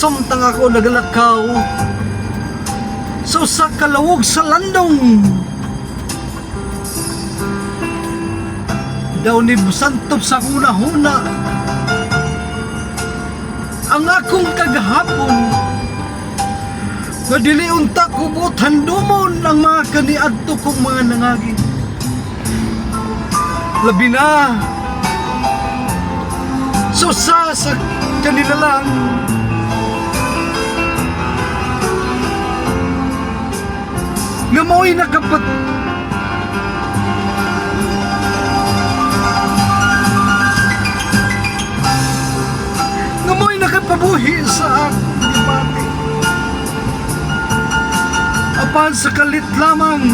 samtang ako nagalakaw sa usa ka lawog sa landong. Daw ni busantop sa huna-huna ang akong kagahapon nga dili unta kubot handumon ang mga kaniadto kong mga nangagin. Labi na susa sa kanila lang nga mo'y nakapabuhi sa akong dibati. Apan sa kalit lamang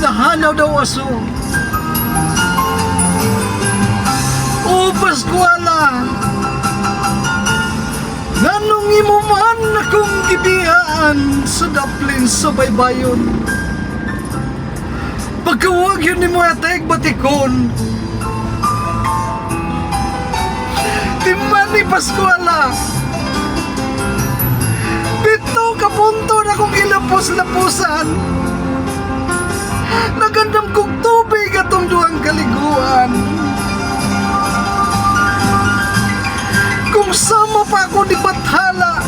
nahanaw daw aso. O Pascuala, nganong imo man akong gibiyaan sa daplin sa baybayon? Pagkawag yun ni mo atay batikon. Timan ni Pascuala, pito ka punto na kong ilapos-lapusan. Nagandam kong tubig atong duhang kaliguan. Kung sama pa ako di Bathala,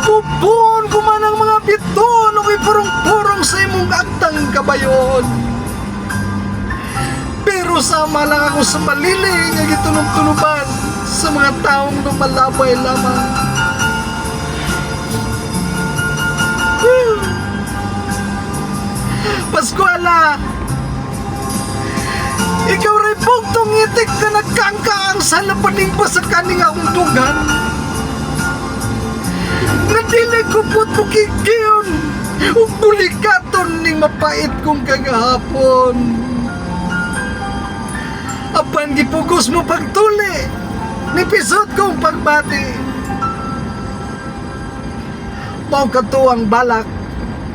pupuon ko man ang mga biton o ipurong-purong sa imong aktang kabayon. Pero sama lang ako sa maliling ang itunog-tunuban sa mga taong lumalabay lamang. Pascuala, ikaw rin pugtong itik na nagkangkaang sa lapaning pa sa kaning akong tugan. Nadili ko po't mukikiyon o bulikaton ning mapait kong kagahapon. Apan gipugos mo pagtuli, nipisot kong pagbati. Mao ka to ang balak,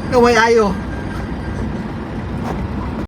naway ayo.